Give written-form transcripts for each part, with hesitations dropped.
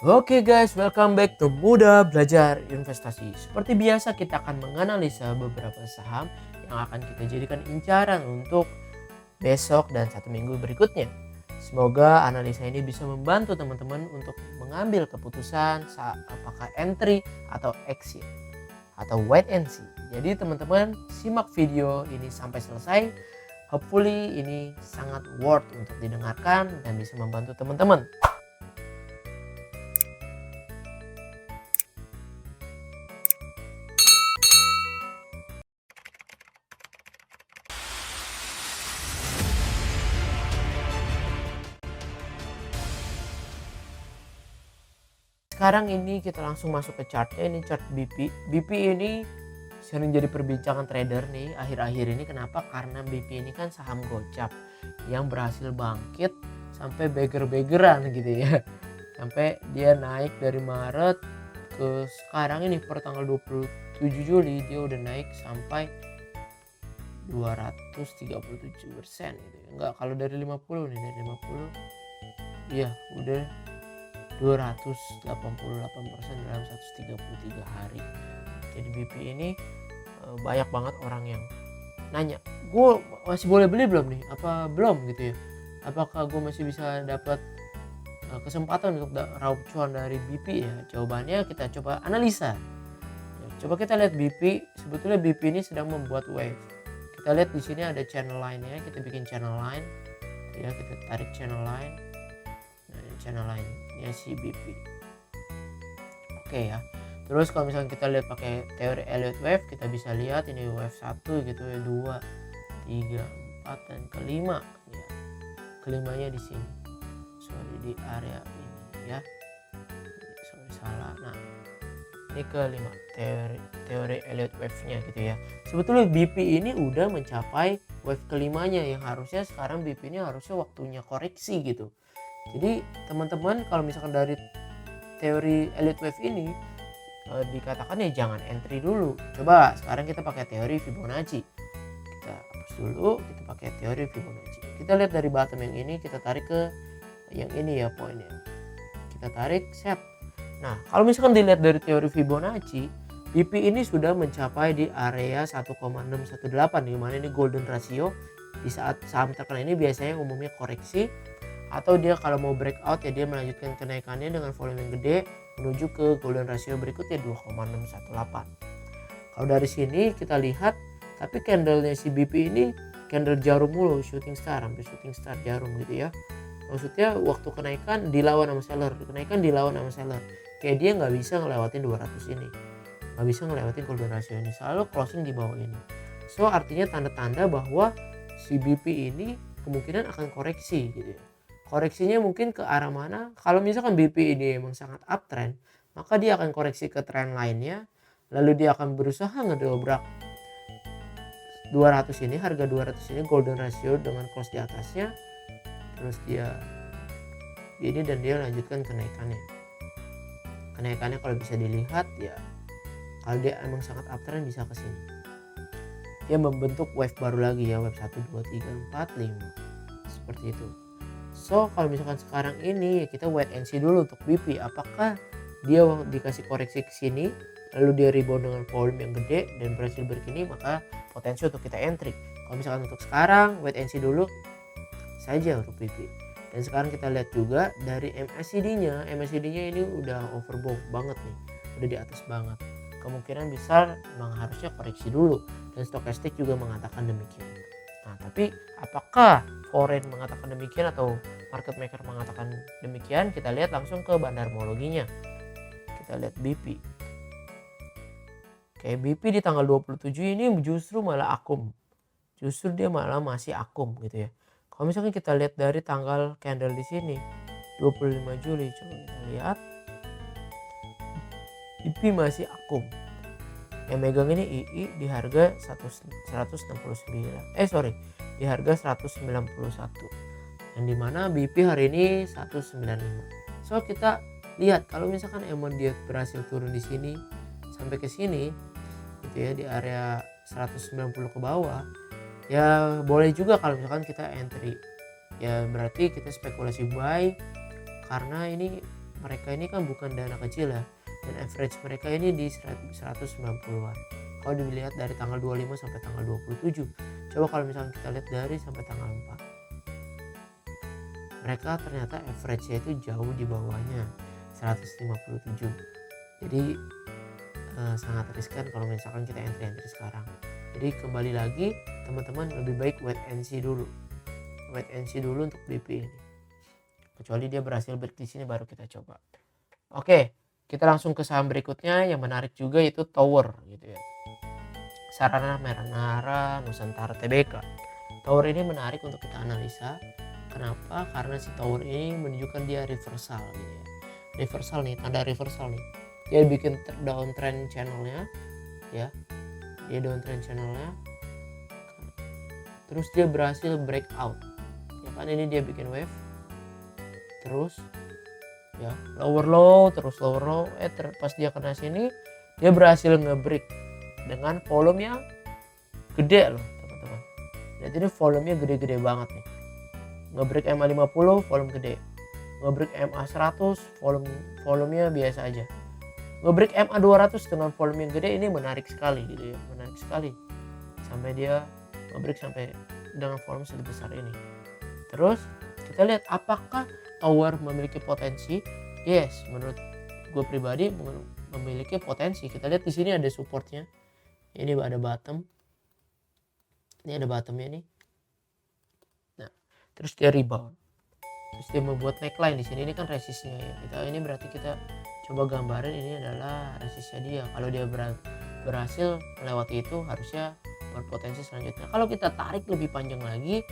Oke guys, welcome back to Muda Belajar Investasi. Seperti biasa kita akan menganalisa beberapa saham yang akan kita jadikan incaran untuk besok dan 1 minggu berikutnya. Semoga analisa ini bisa membantu teman-teman untuk mengambil keputusan saat apakah entry atau exit atau wait and see. Jadi teman-teman simak video ini sampai selesai. Hopefully ini sangat worth untuk didengarkan dan bisa membantu teman-teman. Sekarang ini kita langsung masuk ke chartnya. Ini chart BP. BP ini sering jadi perbincangan trader nih akhir-akhir ini. Kenapa? Karena BP ini kan saham gocap yang berhasil bangkit sampai beger-begeran gitu ya. Sampai dia naik dari Maret ke sekarang ini per tanggal 27 Juli dia udah naik sampai 237% gitu ya. Enggak, kalau dari 50 nih, dari 50 iya udah 288% dalam 133 hari. Jadi BP ini banyak banget orang yang nanya, gue masih boleh beli belum nih? Apa belum gitu ya? Apakah gue masih bisa dapat kesempatan untuk raup cuan dari BP ya? Jawabannya kita coba analisa. Ya, coba kita lihat BP. Sebetulnya BP ini sedang membuat wave. Kita lihat di sini ada channel line ya. Kita bikin channel line. Ya, kita tarik channel line. Nah, channel line ya si BP. Oke ya. Terus kalau misalnya kita lihat pakai teori Elliott wave, kita bisa lihat ini wave 1 gitu ya, 2, 3, 4 dan kelima ya. Kelimanya di sini. Sorry, di area ini ya. Sorry, salah. Nah, ini kelima teori Elliott wave-nya gitu ya. Sebetulnya BP ini udah mencapai wave kelimanya yang harusnya sekarang BP ini harusnya waktunya koreksi gitu. Jadi teman-teman kalau misalkan dari teori Elliott wave ini dikatakan ya jangan entry dulu. Coba sekarang kita pakai teori Fibonacci. Kita hapus dulu, kita pakai teori Fibonacci. Kita lihat dari bottom yang ini, kita tarik ke yang ini ya poinnya. Kita tarik set. Nah, kalau misalkan dilihat dari teori Fibonacci, BP ini sudah mencapai di area 1,618 di mana ini golden ratio. Di saat saham terkena ini biasanya umumnya koreksi, atau dia kalau mau breakout ya dia melanjutkan kenaikannya dengan volume yang gede menuju ke golden ratio berikutnya 2,618. Kalau dari sini kita lihat, tapi candlenya si BP ini candle jarum mulu, shooting star, hampir shooting star jarum gitu ya. Maksudnya waktu kenaikan dilawan sama seller, kenaikan dilawan sama seller. Kayak dia nggak bisa ngelewatin 200 ini, nggak bisa ngelewatin golden ratio ini, selalu closing di bawah ini. So artinya tanda-tanda bahwa si BP ini kemungkinan akan koreksi gitu ya. Koreksinya mungkin ke arah mana? Kalau misalkan BP ini emang sangat uptrend, maka dia akan koreksi ke trend lainnya, lalu dia akan berusaha ngedobrak 200 ini, harga 200 ini golden ratio dengan close di atasnya, terus dia ini dan dia lanjutkan kenaikannya kalau bisa dilihat ya, kalau dia emang sangat uptrend bisa ke sini, dia membentuk wave baru lagi ya, wave 1, 2, 3, 4, 5 seperti itu. So kalau misalkan sekarang ini ya kita wait and see dulu untuk BP, apakah dia dikasih koreksi ke sini lalu dia rebound dengan volume yang gede dan berhasil berkini, maka potensi untuk kita entry. Kalau misalkan untuk sekarang wait and see dulu saja untuk BP. Dan sekarang kita lihat juga dari MACD-nya ini udah overbought banget nih, udah di atas banget. Kemungkinan besar memang harusnya koreksi dulu dan stokastik juga mengatakan demikian. Nah, tapi apakah foreign mengatakan demikian atau market maker mengatakan demikian? Kita lihat langsung ke bandarmologinya. Kita lihat BP. Oke, BP di tanggal 27 ini justru malah akum. Justru dia malah masih akum gitu ya. Kalau misalnya kita lihat dari tanggal candle di sini 25 Juli, coba kita lihat. BP masih akum. Yang megang ini II di harga 169. Di harga 191. Yang dimana BP hari ini 195. So kita lihat kalau misalkan emang dia berhasil turun di sini sampai ke sini gitu ya, di area 190 ke bawah, ya boleh juga kalau misalkan kita entry. Ya berarti kita spekulasi buy karena ini mereka ini kan bukan dana kecil ya, dan average mereka ini di 190-an kalau dilihat dari tanggal 25 sampai tanggal 27. Coba kalau misalnya kita lihat dari sampai tanggal 4, mereka ternyata average-nya itu jauh di bawahnya 157. Jadi sangat riskan kalau misalkan kita entry sekarang. Jadi kembali lagi teman-teman, lebih baik wait and see dulu untuk BP ini, kecuali dia berhasil break di sini baru kita coba. Oke, kita langsung ke saham berikutnya yang menarik juga, itu Tower gitu ya, Sarana Marinara Nusantara Tbk. Tower ini menarik untuk kita analisa. Kenapa? Karena si Tower ini menunjukkan dia reversal gitu ya. Reversal nih, tanda reversal nih. Dia bikin downtrend channelnya ya. Dia downtrend channelnya. Terus dia berhasil breakout. Ya kan, ini dia bikin wave. Terus ya lower low, terus lower low. Pas dia kena sini dia berhasil nge-break dengan volume yang gede loh teman-teman. Lihat ini volumenya gede-gede banget nih. Nge-break MA50 volume gede. Nge-break MA100 volumenya biasa aja. Nge-break MA200 dengan volume yang gede, ini menarik sekali gitu ya. Menarik sekali. Sampai dia nge-break sampai dengan volume sebesar ini. Terus kita lihat apakah Tower memiliki potensi? Yes, menurut gue pribadi memiliki potensi. Kita lihat di sini ada supportnya. Ini ada bottom. Ini ada bottomnya nih. Nah, terus dia rebound. Terus dia membuat neckline di sini. Ini kan resistnya ya. Ini berarti kita coba gambarin, ini adalah resistnya dia. Kalau dia berhasil melewati itu, harusnya berpotensi selanjutnya. Kalau kita tarik lebih panjang lagi,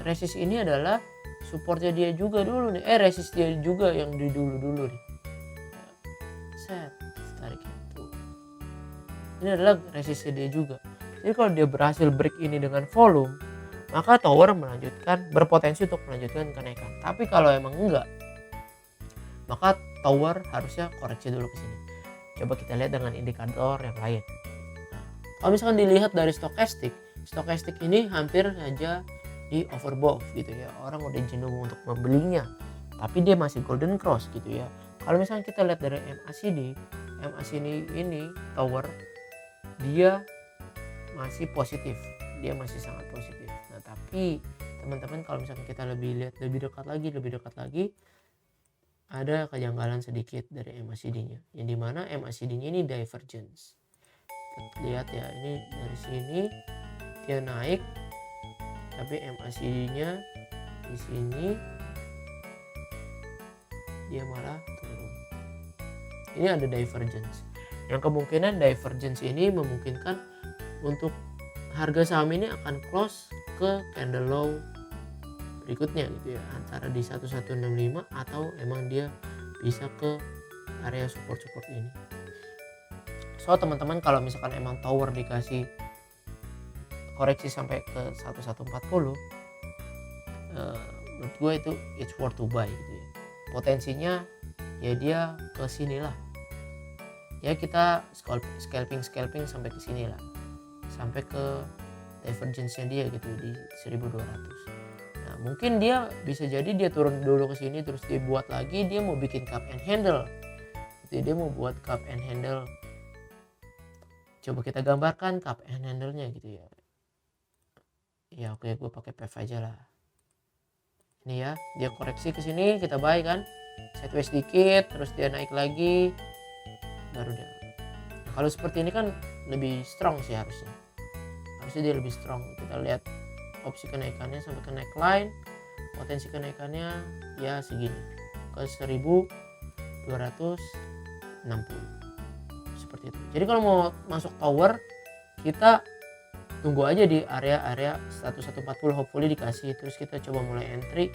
resist ini adalah supportnya dia juga dulu nih. Resist dia juga yang di dulu nih. Set, tarik itu. Ini adalah resistnya dia juga. Jadi kalau dia berhasil break ini dengan volume, maka Tower berpotensi untuk melanjutkan kenaikan. Tapi kalau emang enggak, maka Tower harusnya koreksi dulu ke sini. Coba kita lihat dengan indikator yang lain. Nah, kalau misalkan dilihat dari stokastik ini hampir saja di overbought gitu ya. Orang udah jenuh untuk membelinya, tapi dia masih golden cross gitu ya. Kalau misalnya kita lihat dari MACD ini Tower, dia masih positif, dia masih sangat positif. Nah tapi teman-teman, kalau misalnya kita lebih dekat lagi, ada kejanggalan sedikit dari MACD-nya, yang dimana MACD-nya ini divergence. Lihat ya, ini dari sini dia naik, tapi MACD-nya di sini dia malah turun. Ini ada divergence. Yang kemungkinan divergence ini memungkinkan untuk harga saham ini akan close ke candle low berikutnya gitu ya, antara di 1165 atau emang dia bisa ke area support ini. So teman-teman, kalau misalkan emang Tower dikasih koreksi sampai ke 1140, menurut gue itu it's worth to buy gitu ya. Potensinya ya dia ke sini lah. Ya kita scalping sampai ke sini lah. Sampai ke divergence-nya dia gitu di 1200. Nah, mungkin dia bisa jadi dia turun dulu ke sini, terus dia buat lagi, dia mau bikin cup and handle. Jadi dia mau buat cup and handle. Coba kita gambarkan cup and handle-nya gitu ya. Ya oke, gue pakai PV aja lah. Ini ya, dia koreksi ke sini, kita buy kan. Sideways dikit, terus dia naik lagi, baru dia. Nah, kalau seperti ini kan lebih strong sih harusnya dia lebih strong. Kita lihat opsi kenaikannya sampai ke neckline, potensi kenaikannya ya segini, ke 1260 seperti itu. Jadi kalau mau masuk Tower, kita tunggu aja di area 1140, hopefully dikasih, terus kita coba mulai entry.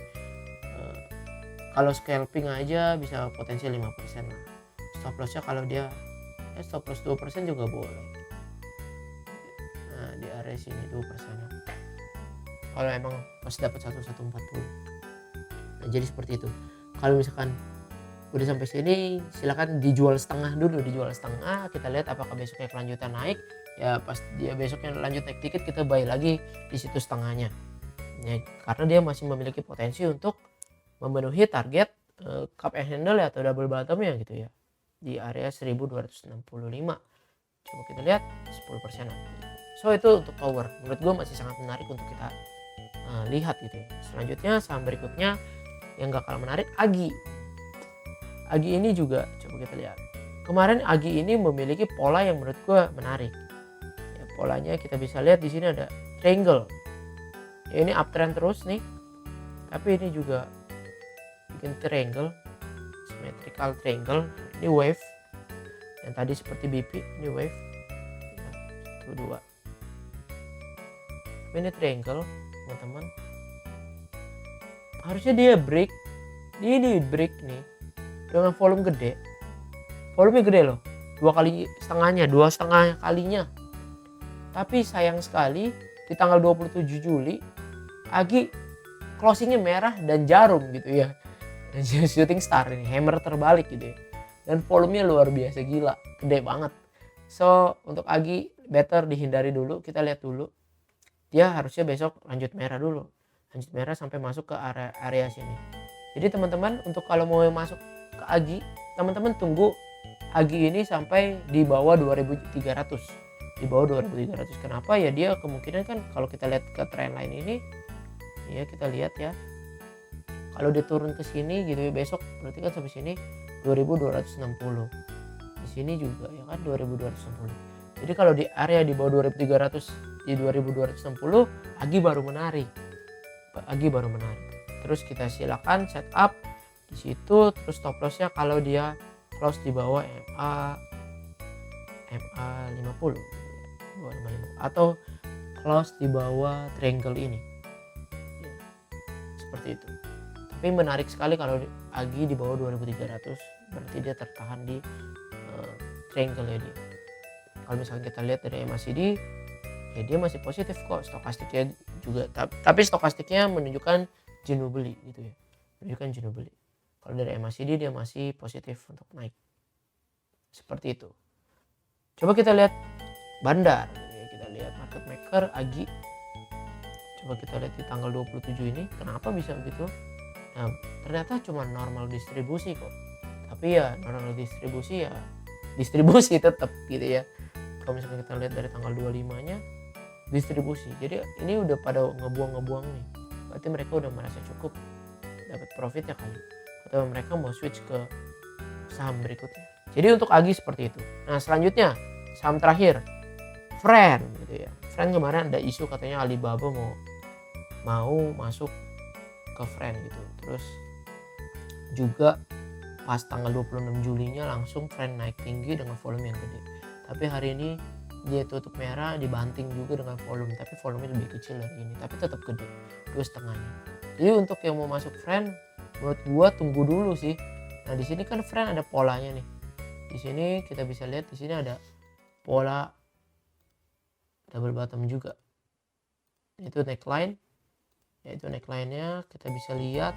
Kalau scalping aja bisa potensi 5% lah. Stop lossnya kalau dia stop loss 2% juga boleh. Nah di area sini 2% kalau emang pas dapat 1140. Nah jadi seperti itu. Kalau misalkan udah sampai sini, silakan dijual setengah dulu, kita lihat apakah besoknya kelanjutan naik. Ya pas dia besoknya lanjut naik dikit, kita buy lagi di situ setengahnya ya, karena dia masih memiliki potensi untuk memenuhi target cup and handle ya atau double bottom ya gitu ya di area 1265. Coba kita lihat 10%. So itu untuk power, menurut gue masih sangat menarik untuk kita lihat gitu ya. Selanjutnya saham berikutnya yang gak kalah menarik, Agi. Agi ini juga coba kita lihat. Kemarin Agi ini memiliki pola yang menurut gue menarik. Ya, polanya kita bisa lihat di sini ada triangle. Ya, ini uptrend terus nih. Tapi ini juga bikin triangle, symmetrical triangle. Ini wave. Yang tadi seperti BP, ini wave. Ya, 1 2. Ini triangle, teman-teman. Harusnya dia break. Ini break nih dengan volume gede. Volumenya gede loh. 2,5 kalinya. Tapi sayang sekali di tanggal 27 Juli Agi closingnya merah dan jarum gitu ya. Dan shooting star ini, hammer terbalik gitu ya. Dan volumenya luar biasa gila, gede banget. So untuk Agi better dihindari dulu. Kita lihat dulu. Dia harusnya besok lanjut merah dulu. Lanjut merah sampai masuk ke area sini. Jadi teman-teman untuk kalau mau masuk ke Agi, teman-teman tunggu Agi ini sampai di bawah 2300. Di bawah 2300. Kenapa? Ya dia kemungkinan kan kalau kita lihat ke trendline ini, ya kita lihat ya. Kalau dia turun ke sini gitu ya besok berarti kan sampai sini 2260. Di sini juga ya kan 2260. Jadi kalau di area di bawah 2300 di 2260 Agi baru menarik. Terus kita silakan setup di situ, terus stop lossnya kalau dia close di bawah MA 50 atau close di bawah triangle ini ya, seperti itu. Tapi menarik sekali kalau Agi di bawah 2300 berarti dia tertahan di triangle ya dia. Kalau misalnya kita lihat dari MACD ya dia masih positif kok, stokastiknya juga, tapi stokastiknya menunjukkan jenuh beli gitu ya, menunjukkan jenuh beli. Kalau dari MACD dia masih positif untuk naik seperti itu. Coba kita lihat Bandar ya, kita lihat market maker Agi. Coba kita lihat di tanggal 27 ini kenapa bisa begitu. Nah ternyata cuma normal distribusi kok, tapi ya normal distribusi ya distribusi tetap gitu ya. Kalau misalnya kita lihat dari tanggal 25 nya distribusi, jadi ini udah pada ngebuang nih, berarti mereka udah merasa cukup dapat profitnya kali, atau mereka mau switch ke saham berikutnya. Jadi untuk Agi seperti itu. Nah selanjutnya saham terakhir Friend gitu ya. Friend kemarin ada isu katanya Alibaba mau masuk ke Friend gitu. Terus juga pas tanggal 26 Julinya langsung Friend naik tinggi dengan volume yang gede. Tapi hari ini dia tutup merah, dibanting juga dengan volume, tapi volumenya lebih kecil dari ini, tapi tetap gede 2,5. Jadi untuk yang mau masuk Friend menurut gua tunggu dulu sih. Nah di sini kan Friend ada polanya nih. Di sini kita bisa lihat di sini ada pola double bottom juga. Itu neckline. Yaitu neckline-nya kita bisa lihat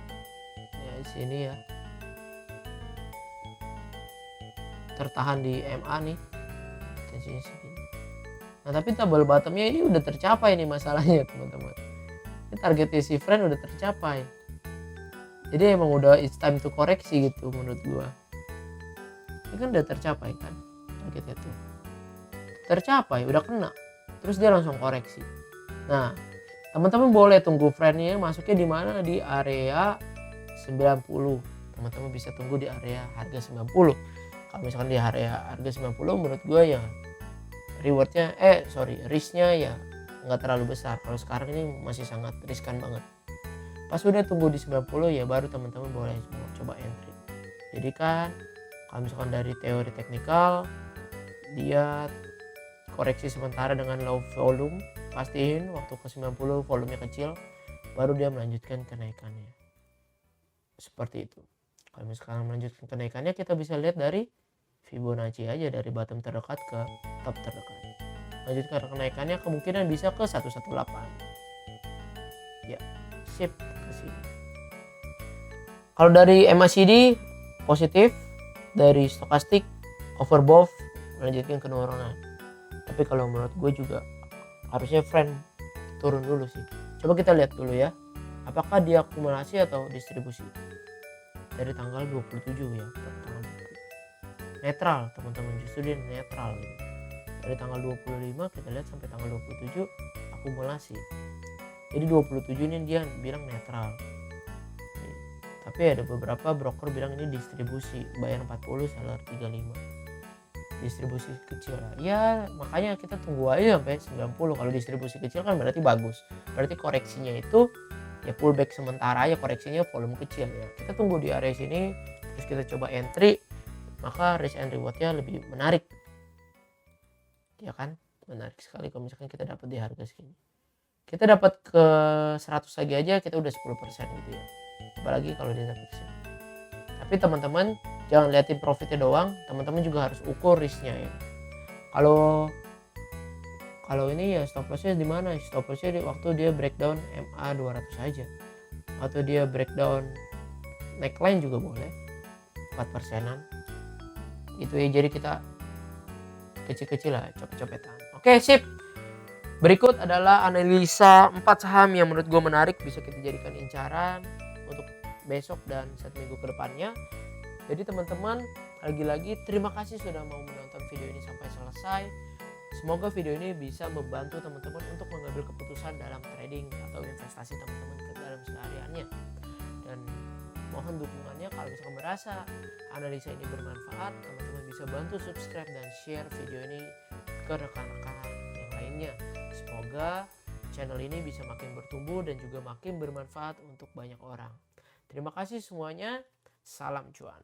ya di sini ya. Tertahan di MA nih. Tensinya segini. Nah tapi double bottomnya ini udah tercapai nih masalahnya teman-teman. Ini targetnya si Friend udah tercapai. Jadi emang udah it's time to koreksi gitu menurut gua. Ini kan udah tercapai kan targetnya tuh. Tercapai, udah kena. Terus dia langsung koreksi. Nah teman-teman boleh tunggu Friend-nya masuknya di mana, di area 90. Teman-teman bisa tunggu di area harga 90. Kalau misalkan di area harga 90 menurut gue ya rewardnya risknya ya nggak terlalu besar. Kalau sekarang ini masih sangat riskan banget. Pas udah tunggu di 90 ya baru teman-teman boleh coba entry. Jadi kan kalau misalkan dari teori teknikal dia koreksi sementara dengan low volume, pastiin waktu ke 90 volumenya kecil baru dia melanjutkan kenaikannya. Seperti itu. Kalau misalkan melanjutkan kenaikannya kita bisa lihat dari Fibonacci aja, dari bottom terdekat ke top terdekat. Lanjutkan kenaikannya kemungkinan bisa ke 118. Ya, sip ke sini. Kalau dari MACD positif, dari stokastik overbought melanjutkan penurunan. Tapi kalau menurut gue juga harusnya Friend turun dulu sih. Coba kita lihat dulu ya. Apakah dia akumulasi atau distribusi? dari tanggal 27 ya, netral teman-teman, justru dia netral gitu. Dari tanggal 25 kita lihat sampai tanggal 27 akumulasi. Jadi 27 ini dia bilang netral. Tapi ada beberapa broker bilang ini distribusi, bayar 40 seller 35. Distribusi kecil ya, makanya kita tunggu aja sampai 90. Kalau distribusi kecil kan berarti bagus, berarti koreksinya itu ya pullback sementara ya, koreksinya volume kecil ya. Kita tunggu di area sini, terus kita coba entry, maka risk and rewardnya lebih menarik ya kan. Menarik sekali kalau misalkan kita dapat di harga segini. Kita dapat ke 100 lagi aja kita udah 10% gitu ya, apalagi kalau dia dapat sini. Tapi teman-teman jangan liatin profitnya doang, teman-teman juga harus ukur risknya ya. Kalau ini ya stop lossnya di mana? Stop lossnya waktu dia breakdown MA 200 aja, atau dia breakdown neckline juga boleh 4%an gitu ya. Jadi kita kecil-kecil lah, copet-copetan. Oke, sip. Berikut adalah analisa 4 saham yang menurut gue menarik, bisa kita jadikan incaran untuk besok dan 1 minggu ke depannya. Jadi teman-teman, lagi-lagi terima kasih sudah mau menonton video ini sampai selesai. Semoga video ini bisa membantu teman-teman untuk mengambil keputusan dalam trading atau investasi teman-teman ke dalam sehariannya. Dan mohon dukungannya kalau misalkan merasa analisa ini bermanfaat, teman-teman bisa bantu subscribe dan share video ini ke rekan-rekan yang lainnya. Semoga channel ini bisa makin bertumbuh dan juga makin bermanfaat untuk banyak orang. Terima kasih semuanya, salam cuan.